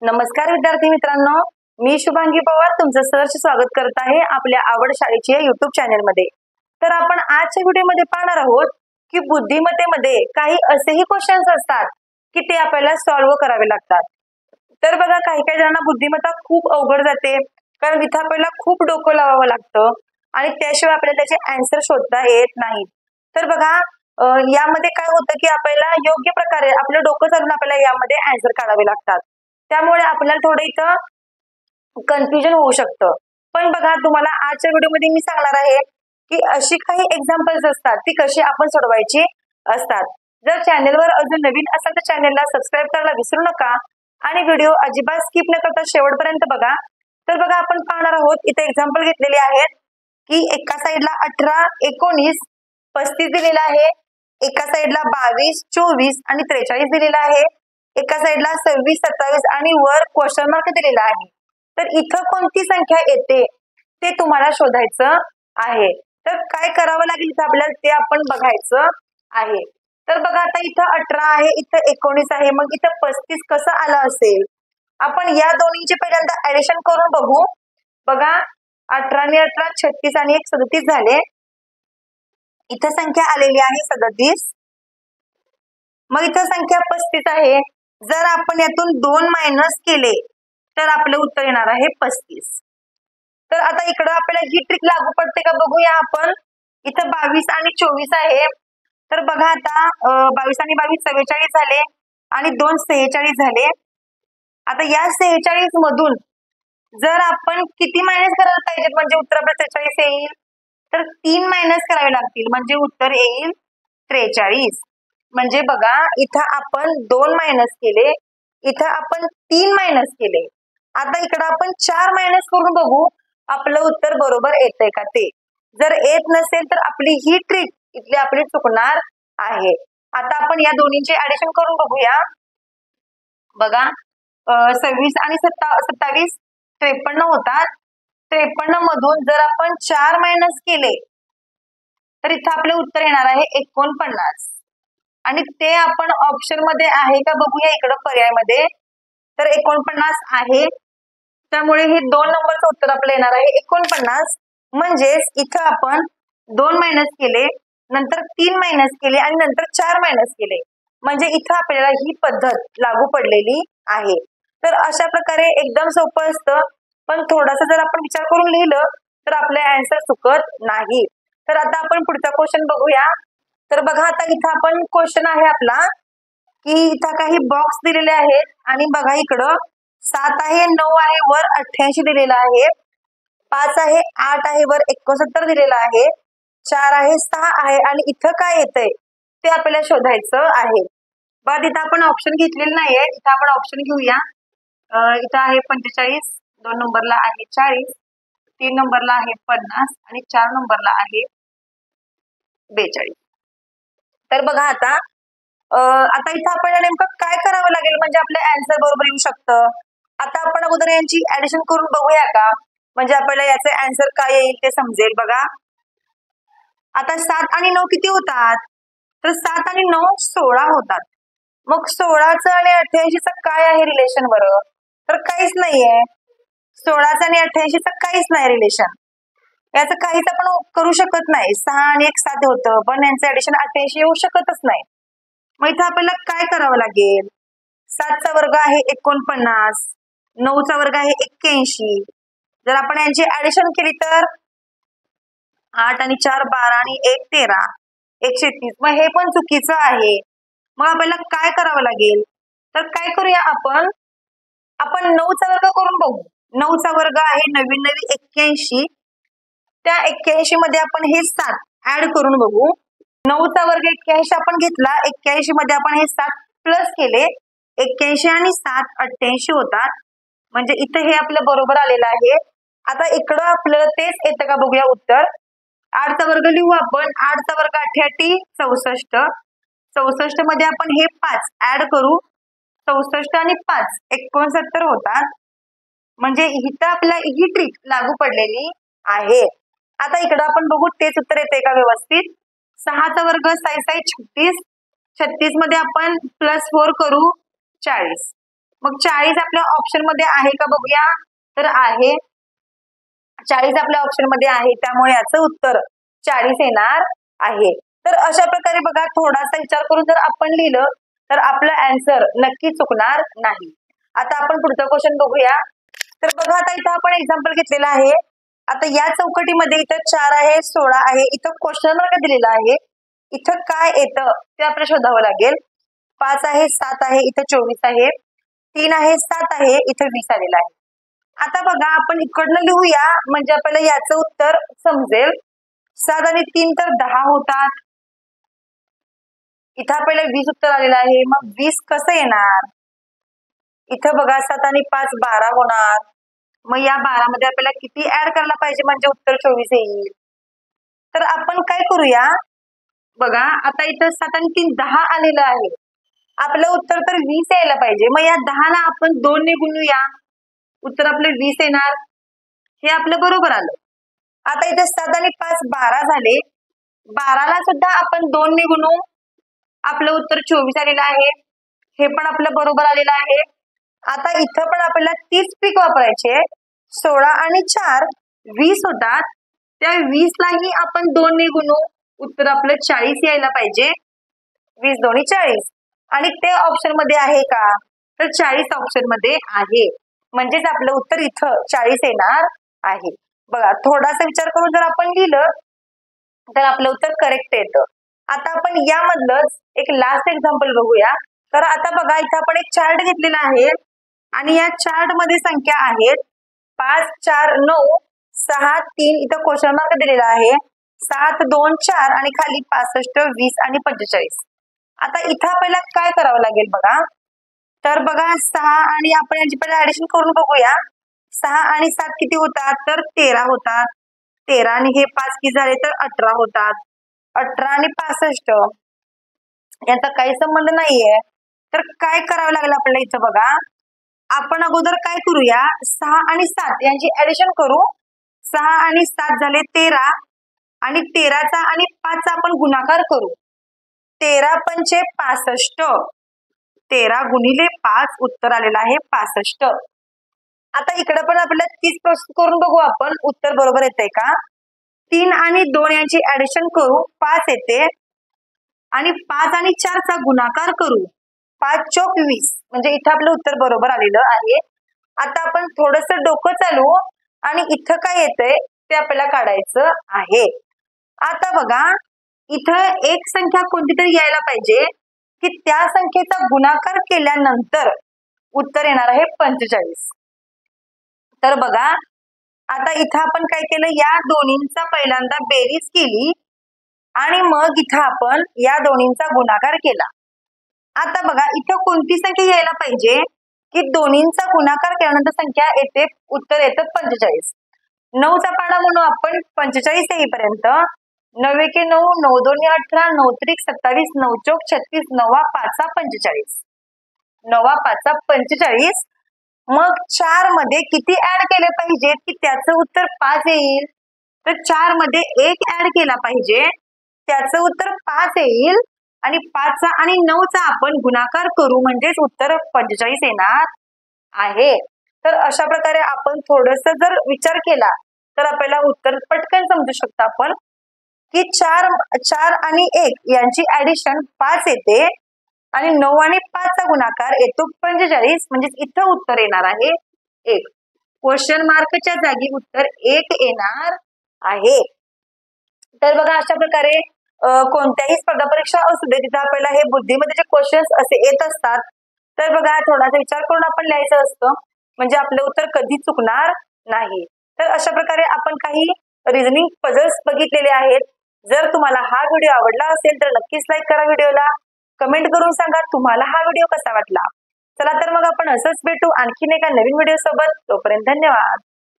नमस्कार विद्यार्थी मित्रांनो, मी शुभांगी पवार तुमचं सहर्ष स्वागत करत आहे आपल्या आवड शाळेच्या युट्यूब चॅनल मध्ये। तर आपण आजच्या व्हिडिओमध्ये पाहणार आहोत की बुद्धिमत्तेमध्ये काही असेही क्वेश्चन्स असतात की ते आपल्याला सॉल्व्ह करावे लागतात। तर बघा, काही काही जणांना बुद्धिमत्ता खूप अवघड जाते, कारण इथं आपल्याला खूप डोकं लावावं लागतं आणि त्याशिवाय आपल्याला त्याचे आन्सर शोधता येत नाही। तर बघा, यामध्ये काय होतं की आपल्याला योग्य प्रकारे आपलं डोकं चालवून आपल्याला यामध्ये आन्सर काढावे लागतात, त्यामुळे आपल्याला थोडं इथं कन्फ्युजन होऊ शकतं। पण बघा, तुम्हाला आजच्या व्हिडिओमध्ये मी सांगणार आहे की अशी काही एक्झाम्पल्स असतात ती कशी आपण सोडवायची असतात। जर चॅनलवर अजून नवीन असाल तर चॅनलला सबस्क्राईब करायला विसरू नका आणि व्हिडिओ अजिबात स्किप न करता शेवटपर्यंत बघा। तर बघा, आपण पाहणार आहोत, इथे एक्झाम्पल घेतलेले आहेत की एका साईडला 18, 19, 35 दिलेला आहे, एका साईडला 22, 24 आणि 43 दिलेला आहे, एका साईडला 26, 27 आणि वर क्वेश्चन मार्क दिलेला आहे। तर इथं कोणती संख्या येते ते तुम्हाला शोधायचं आहे। तर काय करावं लागेल इथं आपल्याला ते आपण बघायचं आहे। तर बघा, आता इथं 18 आहे, इथं 19 आहे, मग इथं 35 कसं आलं असेल? आपण या दोन्हीचे पहिल्यांदा ऍडिशन करून बघू। बघा, 18 आणि 18 36 आणि 1 37 झाले, इथं संख्या आलेली आहे 37, मग इथं संख्या 35 आहे। जर आपण यातून 2 मायनस केले तर आपलं उत्तर येणार आहे 35। तर आता इकडं आपल्याला ही ट्रिक लागू पडते का बघूया आपण। इथं 22 आणि 24 आहे, तर बघा आता 22 आणि 22 44 झाले आणि 2 46 झाले। आता या 46 मधून जर आपण किती मायनस करायला पाहिजे म्हणजे उत्तर आपलं 43 येईल, तर 3 मायनस करावे लागतील म्हणजे उत्तर येईल 43। म्हणजे बघा, इथं आपण 2 मायनस केले, इथं आपण 3 मायनस केले। आता इकडं आपण 4 मायनस करून बघू आपलं उत्तर बरोबर येतंय का ते। जर येत नसेल तर आपली ही ट्रिक इथली आपली चुकणार आहे। आता आपण या दोन्हीचे ऍडिशन करून बघूया। बघा, 26 आणि 27 53 होतात, 53 मधून जर आपण 4 मायनस केले तर इथं आपले उत्तर येणार आहे 49 आणि ते आपण ऑप्शन मध्ये आहे का बघूया इकडं पर्यायमध्ये, तर 49 आहे, त्यामुळे हे 2 नंबरचं उत्तर आपलं येणार आहे 49। म्हणजेच इथं आपण 2 मायनस केले, नंतर 3 मायनस केले आणि नंतर 4 मायनस केले, म्हणजे इथं आपल्याला ही पद्धत लागू पडलेली आहे। तर अशा प्रकारे एकदम सोपं असतं, पण थोडासा जर आपण विचार करून लिहिलं तर आपले आन्सर चुकत नाही। तर आता आपण पुढचा क्वेश्चन बघूया। तर बघा, आता इथं आपण क्वेश्चन आहे आपला की इथं काही बॉक्स दिलेले आहेत आणि बघा इकडं 7 आहे, 9 आहे, वर 88 दिलेला आहे, 5 आहे, 8 आहे, वर 69 दिलेला आहे, 4 आहे, 6 आहे आणि इथं काय येतंय ते आपल्याला शोधायचं आहे। बघा, इथं आपण ऑप्शन घेतलेलं नाहीये, इथं आपण ऑप्शन घेऊया। इथं आहे 45, 2 नंबरला आहे 40, 3 नंबरला आहे 50 आणि 4 नंबरला आहे 42। तर बघा, आता इथं आपल्याला नेमकं काय करावं लागेल म्हणजे आपले आन्सर बरोबर येऊ शकतं। आता आपण अगोदर यांची ऍडिशन करून बघूया का, म्हणजे आपल्याला याचे आन्सर काय येईल ते समजेल। बघा, आता 7 आणि 9 किती होतात, तर 7 आणि 9 16 होतात। मग 16चं आणि 88चं काय आहे रिलेशन बरं, तर काहीच नाहीये। 16चं आणि 88चं काहीच नाही रिलेशन, याचं काहीच आपण करू शकत नाही। 6 आणि 1 7 होतं, पण यांचं ऍडिशन 88 येऊ शकतच नाही। मग इथं आपल्याला काय करावं लागेल, 7चा वर्ग आहे 49, 9चा वर्ग आहे 81, जर आपण यांची ऍडिशन केली तर 8 आणि 4 12 आणि 1 13, 130, मग हे पण चुकीचं आहे। मग आपल्याला काय करावं लागेल, तर काय करूया आपण 9चा वर्ग करून बघू। 9चा वर्ग आहे 9 9 81, त्या 81 मध्ये आपण हे 7 ऍड करून बघू। 9चा वर्ग 81 आपण घेतला, 81 मध्ये आपण हे 7 प्लस केले, 81 आणि 7 88 होतात, म्हणजे इथं हे आपलं बरोबर आलेलं आहे। आता इकडं आपलं तेच येतं का बघूया उत्तर। 8चा वर्ग लिहू आपण, 8चा वर्ग 88 64, 64 मध्ये आपण हे 5 ऍड करू, 64 आणि 5 69 होतात, म्हणजे इथं आपल्याला ही ट्रिक लागू पडलेली आहे। आता इकडं आपण बघू तेच उत्तर येते का व्यवस्थित। 6चा वर्ग 6 36, 36 मध्ये आपण +4 करू 40, मग 40 आपल्या ऑप्शन मध्ये आहे का बघूया, तर आहे. 40 आपल्या ऑप्शन मध्ये आहे, त्यामुळे याचं उत्तर 40 येणार आहे. तर अशा प्रकारे बघा, थोडासा विचार करून जर आपण लिहिलं तर आपलं आन्सर नक्की चुकणार नाही. आता आपण पुढचा क्वेश्चन बघूया. तर बघा, आता इथं आपण एक्झाम्पल घेतलेलं आहे. आता या चौकटीमध्ये इथं 4 आहे, 16 आहे, इथं क्वेश्चन मार्क दिलेला आहे. इथं काय येतं ते आपल्याला शोधावं लागेल. 5 आहे, 7 आहे, इथं 24 आहे, 3 आहे, 7 आहे, इथं 20 आलेलं आहे. आता बघा, आपण इकडनं लिहूया म्हणजे आपल्याला याचं उत्तर समजेल. 7 आणि 3 तर 10 होतात. इथं आपल्याला 20 उत्तर आलेलं आहे. मग 20 कसं येणार? इथं बघा, 7 आणि 5 12 होणार. मग या 12 मध्ये आपल्याला किती ऍड करायला पाहिजे म्हणजे उत्तर 24 येईल? तर आपण काय करूया बघा, आता इथं 7 आणि 3 10 आलेलं आहे. आपलं उत्तर तर 20 यायला पाहिजे. मग या 10 ला आपण 2 ने गुणूया, उत्तर आपलं 20 येणार. हे आपलं बरोबर आलं. आता इथे 7 आणि 5 12 झाले. 12 ला सुद्धा आपण 2 ने गुणू, आपलं उत्तर 24 आलेलं आहे. हे पण आपलं बरोबर आलेलं आहे. आता इथं पण आपल्याला 30 ट्रिक वापरायचे. 16 आणि 4 20 होतात. त्या 20 लाही आपण 2 ने गुणू, उत्तर आपलं 40 यायला पाहिजे. 20 दोन्ही 40. आणि ते ऑप्शन मध्ये आहे का, तर 40 ऑप्शन मध्ये आहे. म्हणजेच आपलं उत्तर इथं 40 येणार आहे. बघा, थोडासा विचार करून जर आपण लिहिलं तर आपलं उत्तर करेक्ट येतं. आता आपण यामधलंच एक लास्ट एक्झाम्पल बघूया. तर आता बघा, इथं आपण एक चार्ट घेतलेला आहे आणि या चार्ट मध्ये संख्या आहेत 5 4 9 6 3, इथं क्वेश्चन मार्क दिलेला आहे, 7 2 4 आणि खाली 65 20 आणि 45. आता इथं आपल्याला काय करावं लागेल बघा, तर बघा 6 आणि आपण यांची पहिला ऍडिशन करून बघूया. 6 आणि 7 किती होतात, तर 13 होतात. 13 आणि हे 5 किती झाले, तर 18 होतात. 18 आणि 65 यांचा काही संबंध नाहीये. तर काय करावं लागेल आपल्याला इथं बघा, आपण अगोदर काय करूया, 6 आणि 7 यांची ऍडिशन करू. 6 आणि 7 झाले 13 आणि 13चा आणि 5चा आपण गुणाकार करू. 13 पंचे 65, 13 गुणिले 5, उत्तर आलेलं आहे 65. आता इकडे पण आपल्याला 30 प्रोसेस करून बघू आपण, उत्तर बरोबर येते का. 3 आणि 2 यांची ऍडिशन करू, 5 येते आणि 5 आणि 4चा गुणाकार करू, 5 चोक 20, म्हणजे इथं आपलं उत्तर बरोबर आलेलं आहे. आता आपण थोडस डोकं चालू आणि इथं काय येतंय ते आपल्याला काढायचं आहे. आता बघा, इथं एक संख्या कोणती तरी यायला पाहिजे की त्या संख्येचा गुणाकार केल्यानंतर उत्तर येणार आहे 45. तर बघा, आता इथं आपण काय केलं, या दोन्हींचा पहिल्यांदा बेरीज केली आणि मग इथं आपण या दोन्हींचा गुणाकार केला. आता बघा, इथं कोणती संख्या यायला पाहिजे की दोन्हींचा गुणाकार केल्यानंतर संख्या येते, उत्तर येतं 45. 9चा पाडा म्हणू आपण 45 येईपर्यंत. 9 एके 9, 9 दोन्ही 18, 9 त्रिक 27, 9 चौक 36, 9 पाचा 45, 9 पाचा 45. मग 4 मध्ये किती ऍड केले पाहिजे की त्याचं उत्तर 5 येईल, तर 4 मध्ये 1 ऍड केला पाहिजे, त्याचं उत्तर 5 येईल आणि 5चा आणि 9चा आपण गुणाकार करू, म्हणजेच उत्तर 45 येणार आहे. तर अशा प्रकारे आपण थोडस जर विचार केला तर आपल्याला उत्तर पटकन समजू शकतं आपण की 4 आणि 1 यांची ऍडिशन 5 येते आणि 9 आणि 5चा गुणाकार येतो 45, म्हणजे इथं उत्तर येणार आहे 1. क्वेश्चन मार्कच्या जागी उत्तर 1 येणार आहे. तर बघा, अशा प्रकारे कोणत्याही स्पर्धा परीक्षा असू दे, तिथं आपल्याला हे बुद्धीमत्तेचे क्वेश्चन्स असे येत असतात. तर बघा, थोडासा विचार करून आपण लिहायचं असतं, म्हणजे आपलं उत्तर कधी चुकणार नाही. तर अशा प्रकारे आपण काही रिझनिंग पझल्स बघितलेले आहेत. जर तुम्हाला हा व्हिडिओ आवडला असेल तर नक्कीच लाईक करा व्हिडिओला, कमेंट करून सांगा तुम्हाला हा व्हिडिओ कसा वाटला. चला तर मग आपण असंच भेटू आणखीन एका नवीन व्हिडिओ सोबत. तोपर्यंत धन्यवाद.